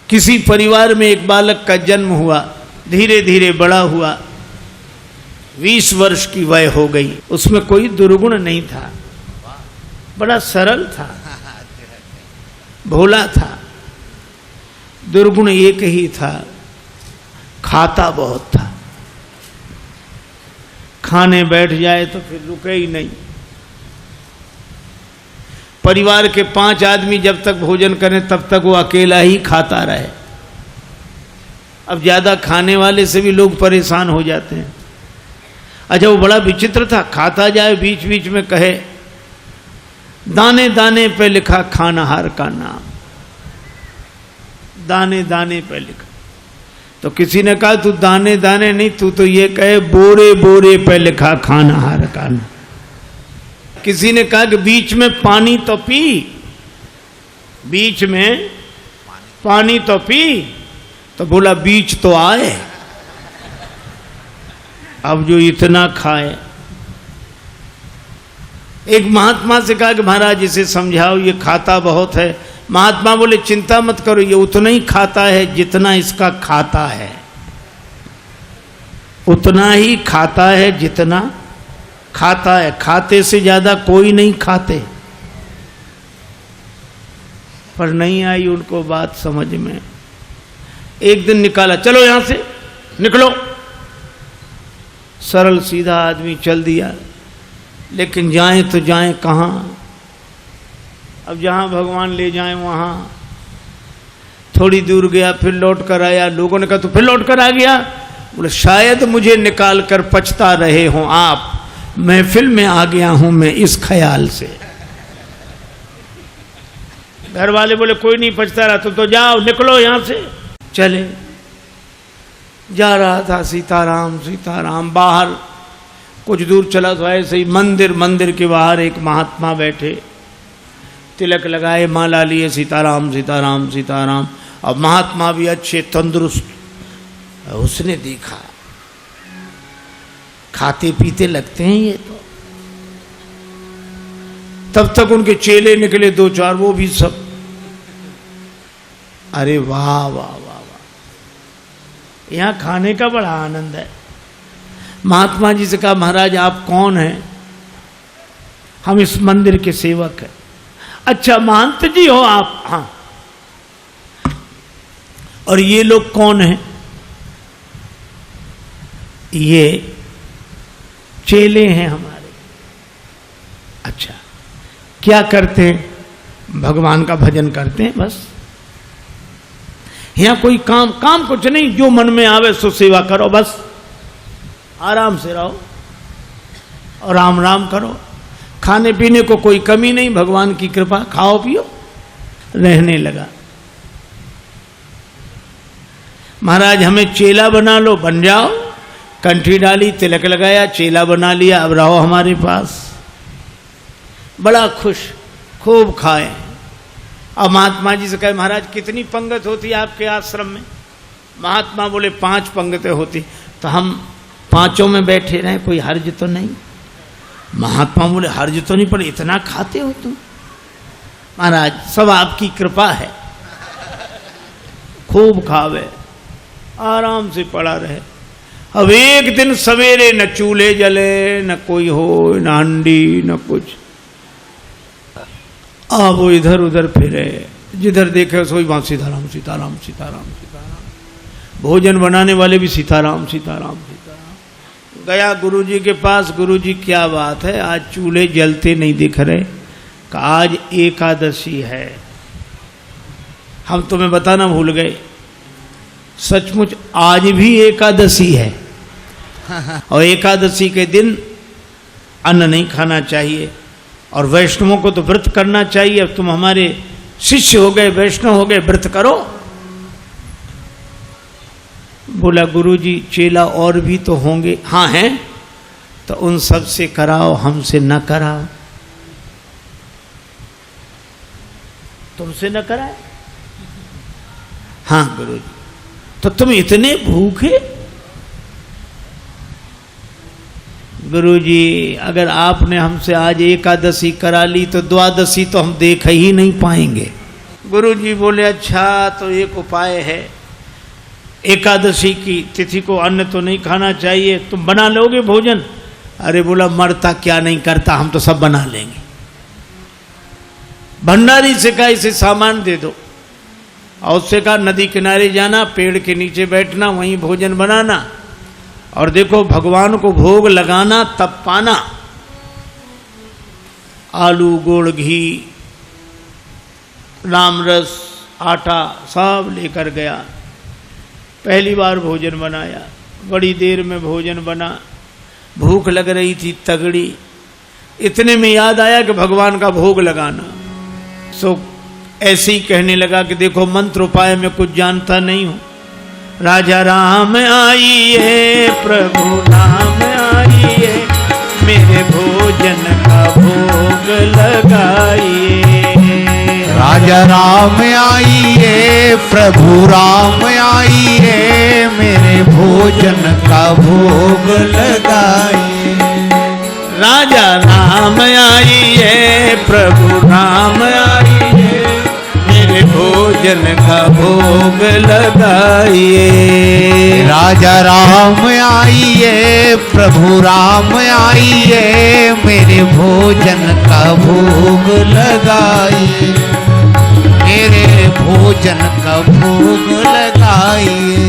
किसी परिवार में एक बालक का जन्म हुआ, धीरे धीरे बड़ा हुआ, 20 वर्ष की वय हो गई। उसमें कोई दुर्गुण नहीं था, बड़ा सरल था, भोला था। दुर्गुण एक ही था, खाता बहुत था। खाने बैठ जाए तो फिर रुके ही नहीं। परिवार के 5 आदमी जब तक भोजन करें तब तक वो अकेला ही खाता रहे। अब ज्यादा खाने वाले से भी लोग परेशान हो जाते हैं। अच्छा, वो बड़ा विचित्र था, खाता जाए बीच बीच में कहे दाने दाने पे लिखा खानाहार का नाम, दाने दाने पे लिखा। तो किसी ने कहा तू दाने दाने नहीं, तू तो ये कहे बोरे बोरे पे लिखा खानाहार का नाम। किसी ने कहा कि बीच में पानी तो पी, बीच में पानी तो पी, तो बोला बीच तो आए। अब जो इतना खाए। एक महात्मा से कहा कि महाराज इसे समझाओ, ये खाता बहुत है। महात्मा बोले चिंता मत करो, ये उतना ही खाता है जितना इसका खाता है, उतना ही खाता है जितना खाता है, खाते से ज्यादा कोई नहीं खाते। पर नहीं आई उनको बात समझ में। एक दिन निकाला, चलो यहां से निकलो। सरल सीधा आदमी चल दिया, लेकिन जाएं तो जाएं कहां? अब जहां भगवान ले जाएं वहां। थोड़ी दूर गया, फिर लौट कर आया। लोगों ने कहा तो फिर लौट कर आ गया? बोले शायद मुझे निकाल कर पछता रहे हों आप, महफिल में आ गया हूं मैं इस ख्याल से। घर वाले बोले कोई नहीं पछता रहा, तो जाओ निकलो यहां से। चले, जा रहा था सीताराम सीताराम। बाहर कुछ दूर चला तो ऐसे ही मंदिर के बाहर एक महात्मा बैठे, तिलक लगाए, माला लिए, सीताराम सीताराम सीताराम। अब महात्मा भी अच्छे तंदुरुस्त। उसने देखा खाते पीते लगते हैं ये तो। तब तक उनके चेले निकले 2-4, वो भी सब। अरे वाह वाह वाह वाह, यहां खाने का बड़ा आनंद है। महात्मा जी से कहा महाराज आप कौन हैं? हम इस मंदिर के सेवक हैं। अच्छा महंत जी हो आप? हाँ। और ये लोग कौन हैं? ये चेले हैं हमारे। अच्छा, क्या करते हैं? भगवान का भजन करते हैं बस। यहां कोई काम कुछ नहीं, जो मन में आवे सो सेवा करो बस। आराम से रहो और राम राम करो। खाने पीने को कोई कमी नहीं, भगवान की कृपा, खाओ पियो। रहने लगा। महाराज हमें चेला बना लो, बन जाओ। कंठी डाली, तिलक लगाया, चेला बना लिया, अब रहो हमारे पास। बड़ा खुश, खूब खाए। अब महात्मा जी से कहे महाराज कितनी पंगत होती है आपके आश्रम में? महात्मा बोले 5 पंगतें होती। तो हम 5 में बैठे रहे, कोई हर्ज तो नहीं? महात्मा बोले हर्ज तो नहीं, पर इतना खाते हो तुम? महाराज सब आपकी कृपा है। खूब खावे, आराम से पड़ा रहे। अब एक दिन सवेरे न चूल्हे जले, न कोई हो, न हंडी, न कुछ। अब वो इधर उधर फिरे, जिधर देखे सोई वहां सीताराम सीताराम सीताराम सीताराम। भोजन बनाने वाले भी सीताराम सीताराम सीताराम। गया गुरुजी के पास, गुरुजी क्या बात है आज चूल्हे जलते नहीं दिख रहे? कि आज एकादशी है। हम तुम्हें बताना भूल गए, सचमुच आज भी एकादशी है। और एकादशी के दिन अन्न नहीं खाना चाहिए, और वैष्णवों को तो व्रत करना चाहिए। अब तुम हमारे शिष्य हो गए, वैष्णव हो गए, व्रत करो। बोला गुरुजी चेला और भी तो होंगे? हाँ हैं। तो उन सब से कराओ, हमसे न कराओ। तुमसे न कराए? हाँ गुरुजी। तो तुम इतने भूखे? गुरुजी अगर आपने हमसे आज एकादशी करा ली तो द्वादशी तो हम देख ही नहीं पाएंगे। गुरुजी बोले अच्छा तो एक उपाय है, एकादशी की तिथि को अन्न तो नहीं खाना चाहिए, तुम बना लोगे भोजन? अरे बोला मरता क्या नहीं करता, हम तो सब बना लेंगे। भंडारी से कहा इसे सामान दे दो, और उससे कहा नदी किनारे जाना, पेड़ के नीचे बैठना, वहीं भोजन बनाना, और देखो भगवान को भोग लगाना तब पाना। आलू, गुड़, घी, राम रस, आटा सब लेकर गया। पहली बार भोजन बनाया, बड़ी देर में भोजन बना, भूख लग रही थी तगड़ी। इतने में याद आया कि भगवान का भोग लगाना। सो ऐसे ही कहने लगा कि देखो मंत्र उपाय में कुछ जानता नहीं हूं। राजा राम आइए, प्रभु राम आइए, मेरे भोजन का भोग लगाइए। राजा राम आइए, प्रभु राम आइए, मेरे भोजन का भोग लगाइए। राजा राम आइए, प्रभु राम आइए, मेरे भोजन का भोग लगाइए। राजा राम आइए, प्रभु राम आइए, मेरे भोजन का भोग लगाइए। मेरे भोजन का भोग लगाइए।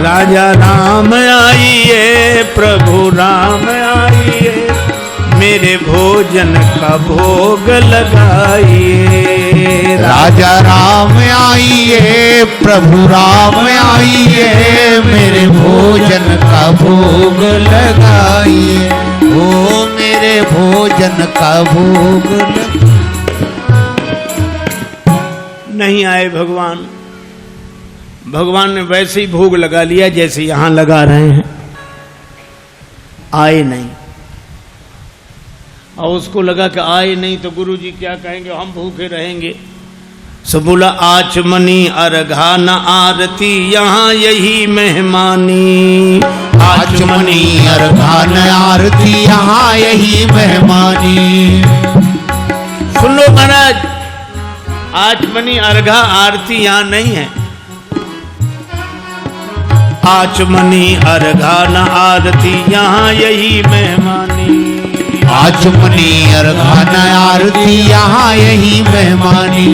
राजा राम आइए, प्रभु राम आइए, मेरे भोजन का भोग लगाइए। राजा राम आइए, प्रभु राम आइए, मेरे भोजन का भोग लगाइए। ओ मेरे भोजन का भोग नहीं आए भगवान। भगवान ने वैसे ही भोग लगा लिया जैसे यहां लगा रहे हैं, आए नहीं। और उसको लगा कि आए नहीं तो गुरुजी क्या कहेंगे, हम भूखे रहेंगे। सो बोला आचमनी अर्घा न आरती, यहाँ यही मेहमानी। आचमनी अर्घा न आरती, यहाँ यही मेहमानी। सुन लो महाराज, आचमनी अर्घा आरती यहाँ नहीं है। आचमनी अर्घा न आरती, यहाँ यही मेहमानी। आचमनी अर्घा न आरती, यहाँ यही मेहमानी।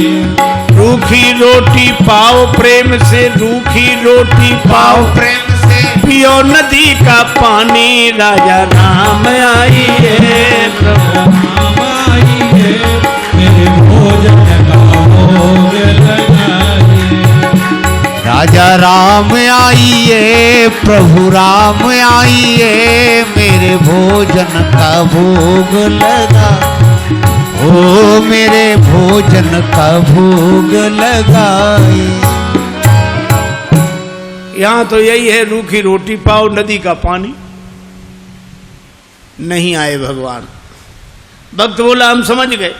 रूखी रोटी पाओ प्रेम से, रूखी रोटी पाओ प्रेम से, पियो नदी का पानी। राजा राम आइए, प्रभु राम आइए, मेरे भोजन का भोग लगाइए। राजा राम आइए, प्रभु राम आइए, मेरे भोजन का भोग लगा। ओ मेरे भोजन का भोग लगाए। यहाँ तो यही है, रूखी रोटी पाओ नदी का पानी। नहीं आए भगवान। भक्त बोला हम समझ गए,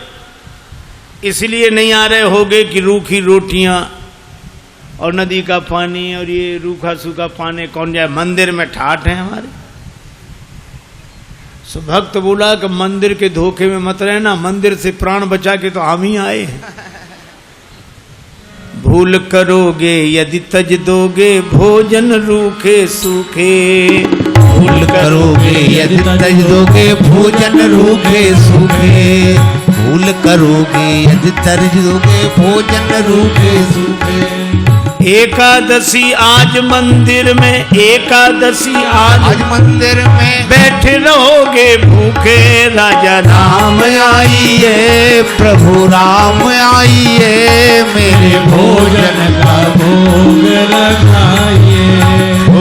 इसलिए नहीं आ रहे होगे कि रूखी रोटियां और नदी का पानी और ये रूखा सूखा पानी कौन जाए, मंदिर में ठाठ है हमारे। सो भक्त बोला कि मंदिर के धोखे में मत रहना, मंदिर से प्राण बचा के तो हम ही आए हैं। भूल करोगे यदि तज दोगे, भोजन रूखे सूखे। भूल करोगे यदि तज दोगे, भोजन रूखे सूखे। भूल करोगे यदि तज दोगे, भोजन रूखे सूखे। एकादशी आज मंदिर में, एकादशी आज मंदिर में बैठे रहोगे भूखे। राजा राम आइए, प्रभु राम आइए, मेरे भोजन का भोग लगाइए।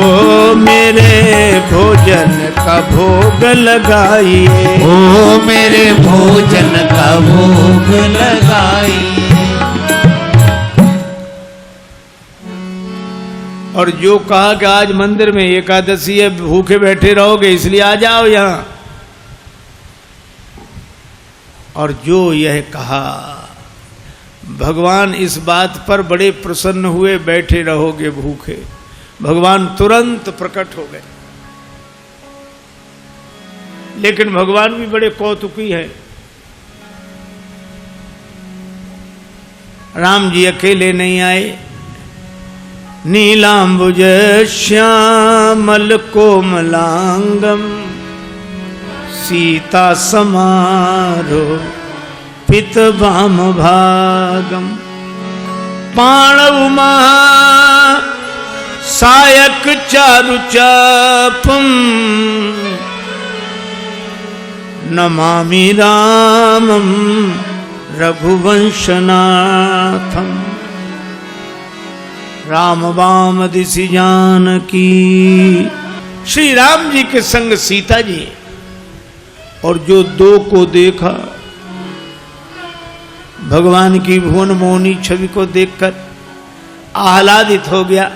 ओ मेरे भोजन का भोग लगाइए। ओ मेरे भोजन का भोग लगाइए। और जो कहा कि आज मंदिर में एकादशी है, भूखे बैठे रहोगे इसलिए आ जाओ यहाँ। और जो यह कहा, भगवान इस बात पर बड़े प्रसन्न हुए, बैठे रहोगे भूखे। भगवान तुरंत प्रकट हो गए। लेकिन भगवान भी बड़े कौतुकी है। राम जी अकेले नहीं आए, नीलांबुज श्यामल कोमलांगम सीता समारो पित वाम भागम पाणव महा सायक चारु चापम नमामि रामम रघुवंशनाथम। राम वाम दिशि जानकी, श्री राम जी के संग सीता जी, और जो दो को देखा भगवान की भुवन मोहनी छवि को देखकर आह्लादित हो गया,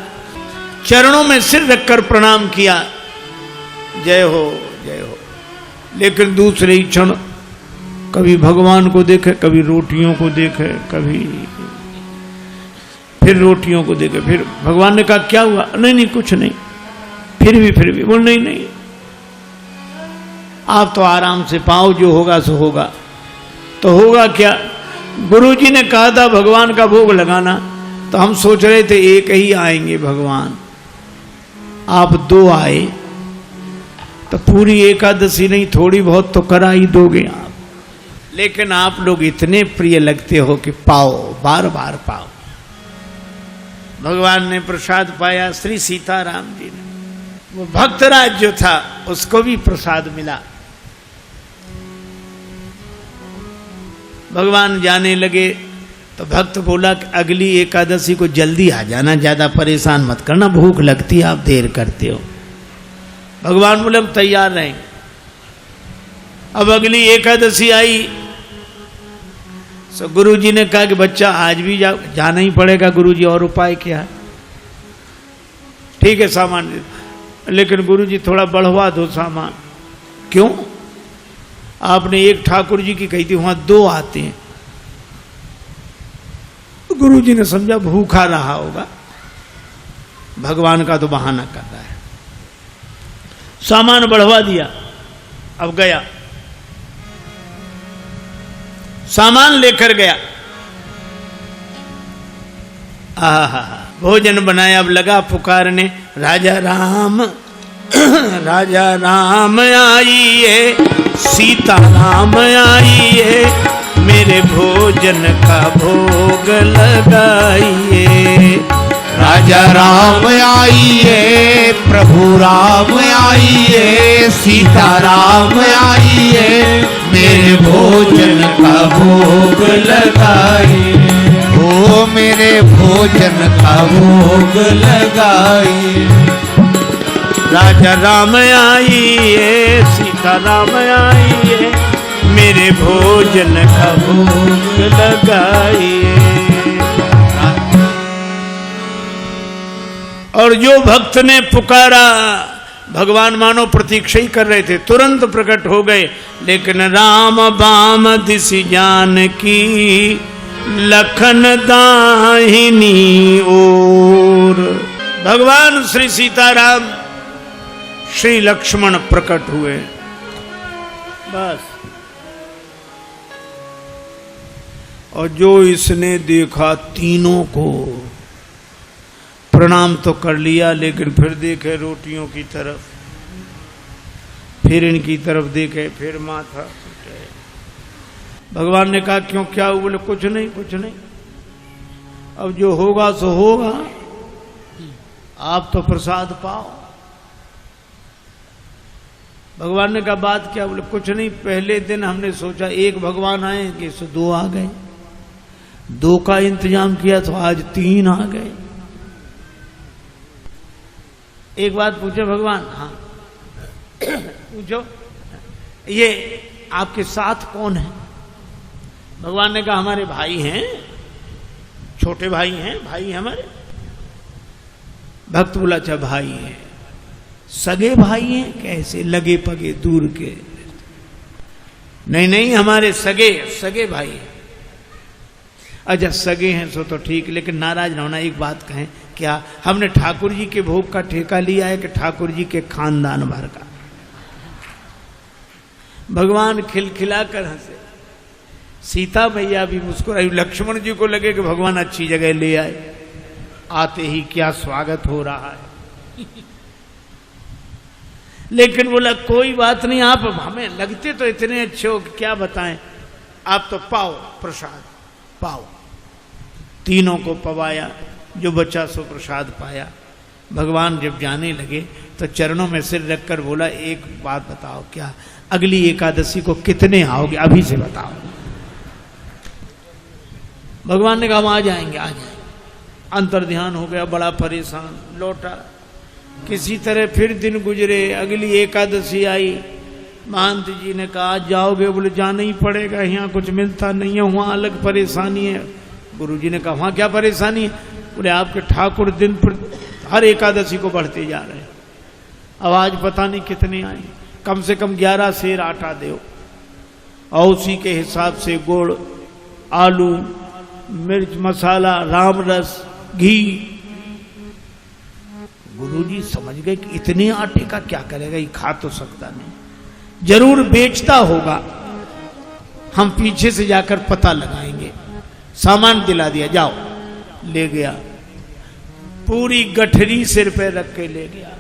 चरणों में सिर रखकर प्रणाम किया, जय हो जय हो। लेकिन दूसरे ही क्षण कभी भगवान को देखे, कभी रोटियों को देखे, कभी फिर रोटियों को देखे। फिर भगवान ने कहा क्या हुआ? नहीं नहीं कुछ नहीं। फिर भी बोल नहीं नहीं, आप तो आराम से पाओ, जो होगा सो होगा। तो होगा क्या? गुरुजी ने कहा था भगवान का भोग लगाना, तो हम सोच रहे थे एक ही आएंगे भगवान, आप दो आए तो पूरी एकादशी नहीं थोड़ी बहुत तो करा ही दोगे आप। लेकिन आप लोग इतने प्रिय लगते हो कि पाओ, बार बार पाओ। भगवान ने प्रसाद पाया, श्री सीताराम जी ने। वो भक्तराज जो था उसको भी प्रसाद मिला। भगवान जाने लगे तो भक्त बोला कि अगली एकादशी को जल्दी आ जाना, ज्यादा परेशान मत करना, भूख लगती है, आप देर करते हो। भगवान बोले हम तैयार रहेंगे। अब अगली एकादशी आई तो गुरुजी ने कहा कि बच्चा आज भी जाना ही पड़ेगा गुरुजी, और उपाय क्या है? ठीक है सामान, लेकिन गुरुजी थोड़ा बढ़वा दो सामान। क्यों? आपने एक ठाकुर जी की कही थी, वहां दो आते हैं। गुरुजी ने समझा भूखा रहा होगा, भगवान का तो बहाना कर रहा है। सामान बढ़वा दिया। अब गया, सामान लेकर गया, भोजन बनाया। अब लगा पुकारने, राजा राम राजा राम आइए, सीता राम आइए, मेरे भोजन का भोग लगाइए। राजा राम आइए, प्रभु राम आइए, सीता राम आइए, मेरे भोजन का भोग लगाइए। ओ मेरे भोजन का भोग लगाइए। राजा राम आइए, सीता राम आइए, मेरे भोजन का भोग लगाइए। और जो भक्त ने पुकारा, भगवान मानो प्रतीक्षा ही कर रहे थे, तुरंत प्रकट हो गए। लेकिन राम बाम दिशि जानकी, लखन दाहिनी ओर। भगवान श्री सीताराम श्री लक्ष्मण प्रकट हुए। बस। और जो इसने देखा तीनों को प्रणाम तो कर लिया, लेकिन फिर देखे रोटियों की तरफ, फिर इनकी तरफ देखे, फिर माथा। भगवान ने कहा क्यों, क्या हुआ? बोले कुछ नहीं कुछ नहीं, अब जो होगा सो होगा, आप तो प्रसाद पाओ। भगवान ने कहा बात क्या? बोले कुछ नहीं, पहले दिन हमने सोचा एक भगवान आएंगे, सो दो आ गए, दो का इंतजाम किया तो आज तीन आ गए। एक बात पूछे भगवान? हाँ पूछो, ये आपके साथ कौन है? भगवान ने कहा हमारे भाई हैं, छोटे भाई हैं, भाई हमारे। भक्त बोला अच्छा भाई हैं, सगे भाई हैं? कैसे? लगे पगे दूर के? नहीं नहीं, हमारे सगे भाई हैं। अच्छा सगे हैं सो तो ठीक, लेकिन नाराज ना होना, एक बात कहें, क्या हमने ठाकुर जी के भोग का ठेका लिया है कि ठाकुर जी के खानदान भर का? भगवान खिलखिलाकर हंसे, सीता मैया भी मुस्कुराई। लक्ष्मण जी को लगे कि भगवान अच्छी जगह ले आए, आते ही क्या स्वागत हो रहा है। लेकिन बोला कोई बात नहीं, आप हमें लगते तो इतने अच्छे हो कि क्या बताएं, आप तो पाओ प्रसाद पाओ। तीनों को पवाया, जो बचा सो प्रसाद पाया। भगवान जब जाने लगे तो चरणों में सिर रखकर बोला एक बात बताओ, क्या अगली एकादशी को कितने आओगे, अभी से बताओ। भगवान ने कहा हम आ जाएंगे आ जाएंगे। अंतर ध्यान हो गया, बड़ा परेशान, लौटा। किसी तरह फिर दिन गुजरे, अगली एकादशी आई। महंत जी ने कहा आज जाओगे, बोले जाना ही पड़ेगा, यहाँ कुछ मिलता नहीं है, वहाँ अलग परेशानी है। गुरु जी ने कहा वहाँ क्या परेशानी है, बोले आपके ठाकुर दिन पर हर एकादशी को बढ़ते जा रहे हैं, अब आज पता नहीं कितने आए, कम से कम 11 सेर आटा दो, और उसी के हिसाब से गुड़, आलू, मिर्च मसाला, राम रस, घी। गुरुजी समझ गए कि इतने आटे का क्या करेगा, ये खा तो सकता नहीं, जरूर बेचता होगा, हम पीछे से जाकर पता लगाएंगे। सामान दिला दिया, जाओ। ले गया, पूरी गठरी सिर पे रख के ले गया,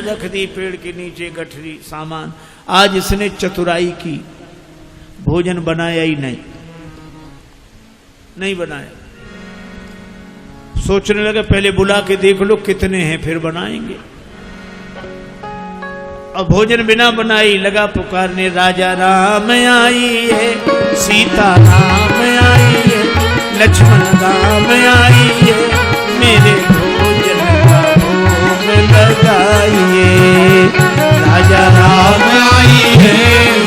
रख दी पेड़ के नीचे गठरी, सामान। आज इसने चतुराई की, भोजन बनाया ही नहीं बनाया। सोचने लगा पहले बुला के देख लो कितने हैं, फिर बनाएंगे। अब भोजन बिना बनाई लगा पुकारने, राजा राम आई है, सीता राम आई है, लक्ष्मण राम आई है, मेरे भोजन का भोग लगाइए। राजा राम आई है,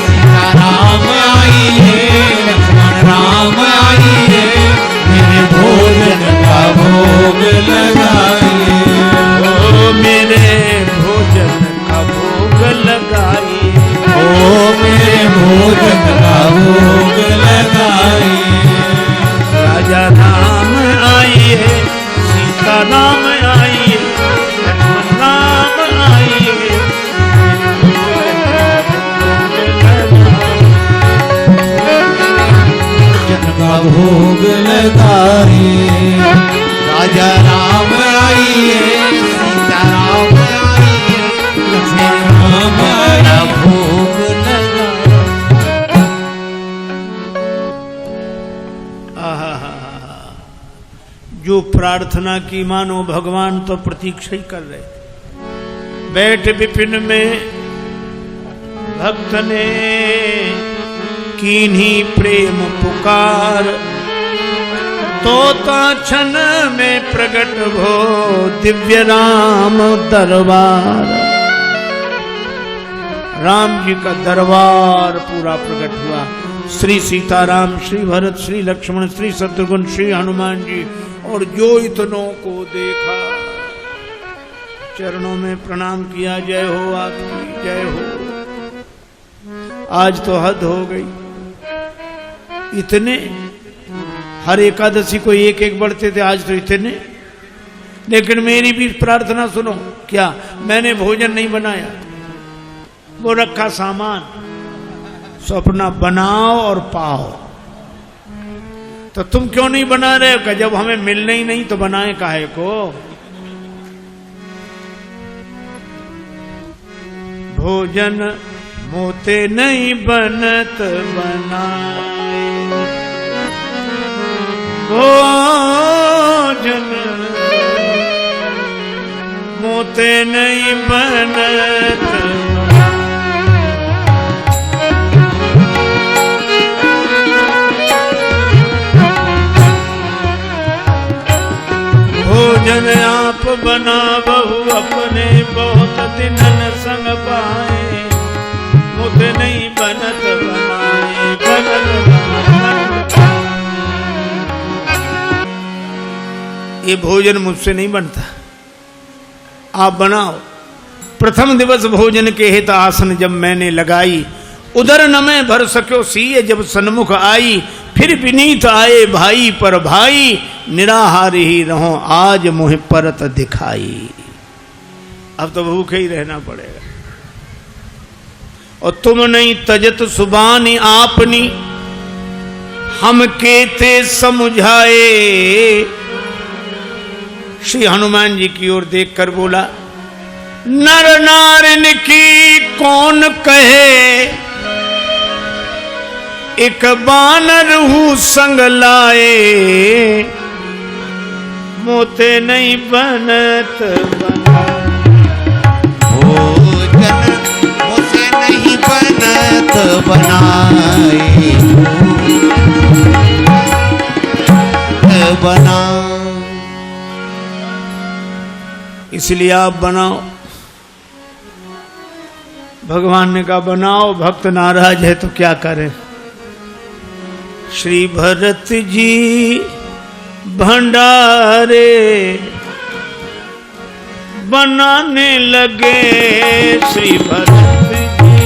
सीता राम आई है, लक्ष्मण राम आई है, मेरे भोजन का भोग लगाइए। ओ मेरे भोजन का भोग लगाइए, ओ मेरे भोजन का भोग लगाइए। राजा राम आई है, सीता राम आई है, लक्ष्मण राम आई है, भोजन का भोग लगाइए। राजा राम आई है, सीता राम आई है, लक्ष्मण राम आई है, भोग लगाइए। जो प्रार्थना की मानो भगवान तो प्रतीक्षा ही कर रहे थे। बैठ विपिन में भक्त ने कीन्ही प्रेम पुकार, तोता क्षण में प्रकट हो दिव्य राम दरबार। राम जी का दरबार पूरा प्रकट हुआ। श्री सीताराम, श्री भरत, श्री लक्ष्मण, श्री शत्रुघ्न, श्री हनुमान जी, और जो इतनों को देखा चरणों में प्रणाम किया। जय हो आपकी, जय हो। आज तो हद हो गई, इतने हर एकादशी को एक एक बढ़ते थे, आज तो इतने। लेकिन मेरी भी प्रार्थना सुनो, क्या मैंने भोजन नहीं बनाया, वो रखा सामान, सो अपना बनाओ और पाओ। तो तुम क्यों नहीं बना रहे हो, जब हमें मिलना ही नहीं तो बनाए काहे को। भोजन मोते नहीं बनत बनाए, भोजन मोते नहीं बनत। भोजन आप बना बहु अपने, बहुत दिनन संग पाए, मुझ नहीं बनत बनाए, बनत बनत। ये भोजन मुझसे नहीं बनता, आप बनाओ। प्रथम दिवस भोजन के हित आसन जब मैंने लगाई, उधर न मैं भर सक्यो सीए जब सन्मुख आई। फिर विनीत आए भाई पर भाई, निराहार ही रहो आज मुझे परत दिखाई। अब तो भूखे ही रहना पड़ेगा। और तुम नहीं तजत सुबानी आपनी, हम केते समझाए। श्री हनुमान जी की ओर देखकर बोला, नर नारिन की कौन कहे, एक बानर हूँ संग लाए। मोते नहीं बनत बना, भोजन मुझसे नहीं बनत बनाए। बना इसलिए आप बनाओ। भगवान ने कहा बनाओ, भक्त नाराज है तो क्या करें। श्री भरत जी भंडारे बनाने लगे, श्री भरत जी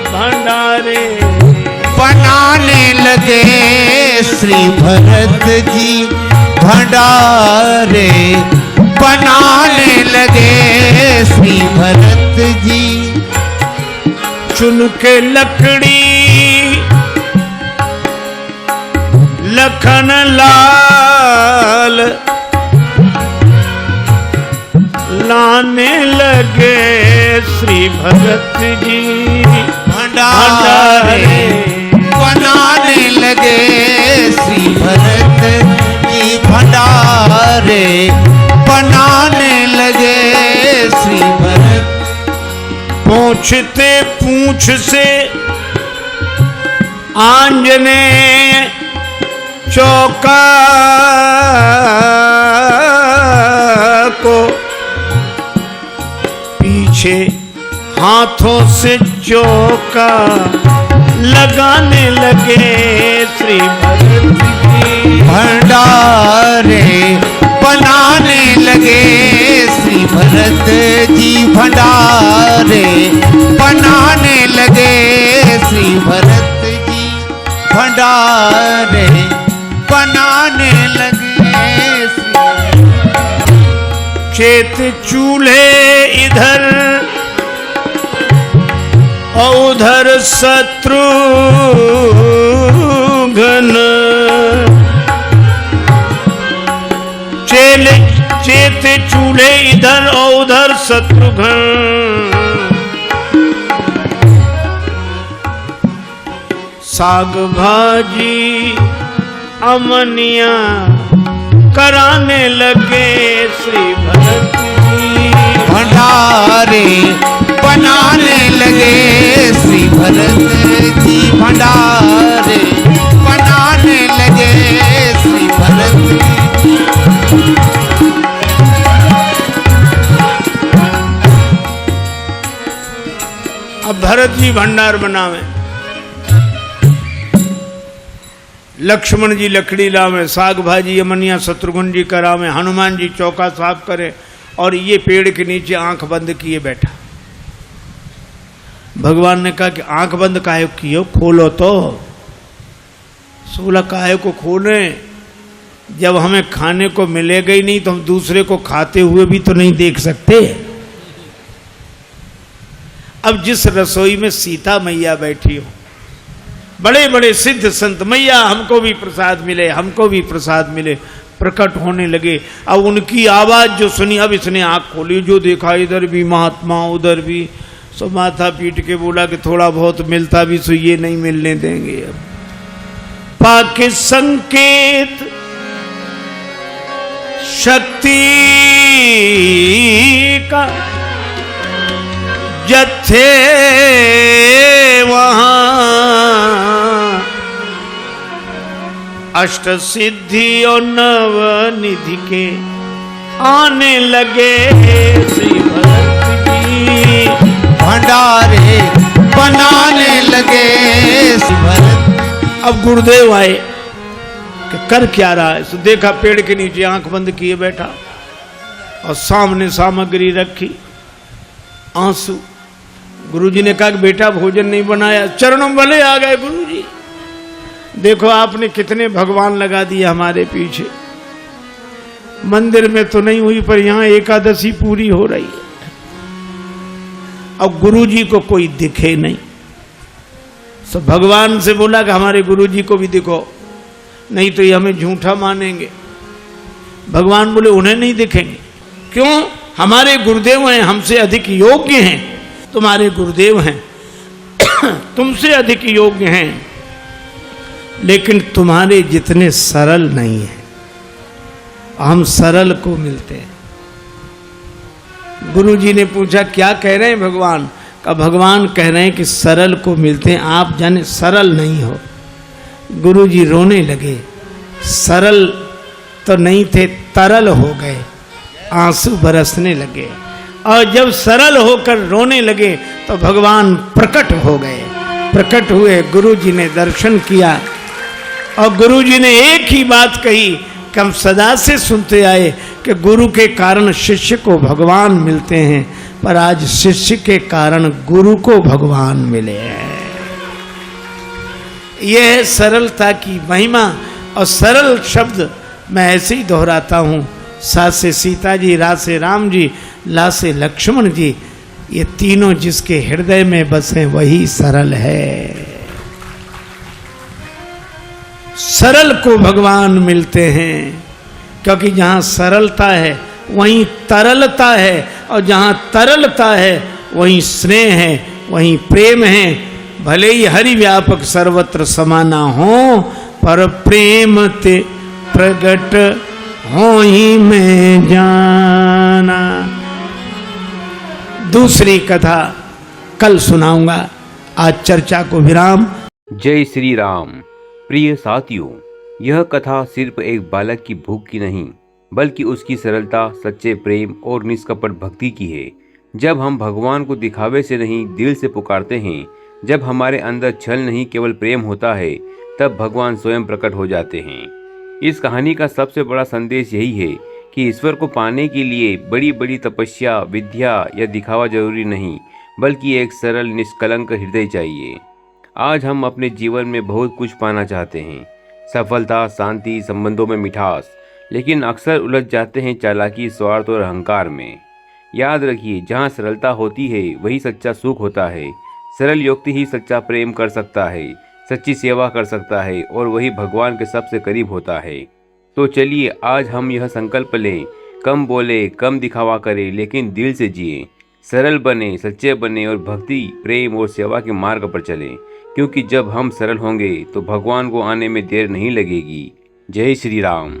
भंडारे बनाने लगे। श्री भरत जी भंडारे बनाने लगे। श्री भरत जी चुन के लकड़ी लखन लाल लाने लगे। श्री भरत जी भंडारे बनाने लगे। श्री भरत जी भंडारे बनाने लगे। श्री भरत पूछते पूछ से आंजने चौका को, पीछे हाथों से चौका लगाने लगे। श्री भरत जी भंडारे बनाने लगे। श्री भरत जी भंडारे बनाने लगे। श्री भरत जी भंडारे बनाने लगे। चेत चूल्हे इधर और उधर शत्रुघ्न, चेत चूल्हे इधर और उधर शत्रुघ्न। साग भाजी अमनिया कराने लगे। श्री भरत जी भंडारे बनाने लगे। श्री भरत जी भंडारे बनाने लगे। श्री भरत जी अब भरत जी भंडार बनावे, लक्ष्मण जी लकड़ी लावे, साग भाजी अमनिया शत्रुघ्न जी करावे, हनुमान जी चौका साफ करे और ये पेड़ के नीचे आंख बंद किए बैठा। भगवान ने कहा कि आंख बंद काहे किए, खोलो तो। सोला काहे को खोले, जब हमें खाने को मिलेगा ही नहीं तो हम दूसरे को खाते हुए भी तो नहीं देख सकते। अब जिस रसोई में सीता मैया बैठी हो, बड़े बड़े सिद्ध संत, मैया हमको भी प्रसाद मिले, हमको भी प्रसाद मिले, प्रकट होने लगे। अब उनकी आवाज जो सुनी, अब इसने आंख खोली, जो देखा इधर भी महात्मा उधर भी, सो माथा पीट के बोला कि थोड़ा बहुत मिलता भी सो ये नहीं मिलने देंगे। अब पाके संकेत शक्ति का जत्थे वहां अष्ट सिद्धि और नव निधि के आने लगे। श्री भरत जी भंडारे बनाने लगे। श्री भरत अब गुरुदेव आए कि कर क्या रहा है। तो देखा पेड़ के नीचे आंख बंद किए बैठा और सामने सामग्री रखी, आंसू। गुरुजी ने कहा कि बेटा भोजन नहीं बनाया, चरणों भले आ गए गुरुजी। देखो आपने कितने भगवान लगा दिए हमारे पीछे, मंदिर में तो नहीं हुई पर यहाँ एकादशी पूरी हो रही है। और गुरु जी को कोई दिखे नहीं। तो भगवान से बोला कि हमारे गुरु जी को भी दिखो, नहीं तो ये हमें झूठा मानेंगे। भगवान बोले उन्हें नहीं दिखेंगे। क्यों? हमारे गुरुदेव हैं, हमसे अधिक योग्य हैं। तुम्हारे गुरुदेव हैं, तुमसे अधिक योग्य हैं, लेकिन तुम्हारे जितने सरल नहीं हैं। हम सरल को मिलते हैं। गुरु जी ने पूछा क्या कह रहे हैं भगवान? का भगवान कह रहे हैं कि सरल को मिलते हैं, आप जाने सरल नहीं हो। गुरु जी रोने लगे। सरल तो नहीं थे, तरल हो गए, आंसू बरसने लगे। और जब सरल होकर रोने लगे तो भगवान प्रकट हो गए। प्रकट हुए, गुरु जी ने दर्शन किया और गुरु जी ने एक ही बात कही कि हम सदा से सुनते आए कि गुरु के कारण शिष्य को भगवान मिलते हैं, पर आज शिष्य के कारण गुरु को भगवान मिले हैं। यह है सरलता की महिमा। और सरल शब्द मैं ऐसे ही दोहराता हूँ। सा से सीता जी, रा से राम जी, ला से लक्ष्मण जी, ये तीनों जिसके हृदय में बसे वही सरल है। सरल को भगवान मिलते हैं, क्योंकि जहाँ सरलता है वहीं तरलता है, और जहाँ तरलता है वहीं स्नेह है, वहीं प्रेम है। भले ही हरि व्यापक सर्वत्र समाना हो, पर प्रेम ते प्रगट हो ही में जाना। दूसरी कथा कल सुनाऊंगा। आज चर्चा को विराम। जय श्री राम। प्रिय साथियों, यह कथा सिर्फ एक बालक की भूख की नहीं, बल्कि उसकी सरलता, सच्चे प्रेम और निष्कपट भक्ति की है। जब हम भगवान को दिखावे से नहीं, दिल से पुकारते हैं, जब हमारे अंदर छल नहीं केवल प्रेम होता है, तब भगवान स्वयं प्रकट हो जाते हैं। इस कहानी का सबसे बड़ा संदेश यही है कि ईश्वर को पाने के लिए बड़ी बड़ी तपस्या, विद्या या दिखावा जरूरी नहीं, बल्कि एक सरल निष्कलंक हृदय चाहिए। आज हम अपने जीवन में बहुत कुछ पाना चाहते हैं, सफलता, शांति, संबंधों में मिठास, लेकिन अक्सर उलझ जाते हैं चालाकी, स्वार्थ और अहंकार में। याद रखिए, जहाँ सरलता होती है वही सच्चा सुख होता है। सरल व्यक्ति ही सच्चा प्रेम कर सकता है, सच्ची सेवा कर सकता है, और वही भगवान के सबसे करीब होता है। तो चलिए आज हम यह संकल्प लें, कम बोले, कम दिखावा करें, लेकिन दिल से जिए, सरल बने, सच्चे बने और भक्ति, प्रेम और सेवा के मार्ग पर चलें। क्योंकि जब हम सरल होंगे तो भगवान को आने में देर नहीं लगेगी। जय श्री राम।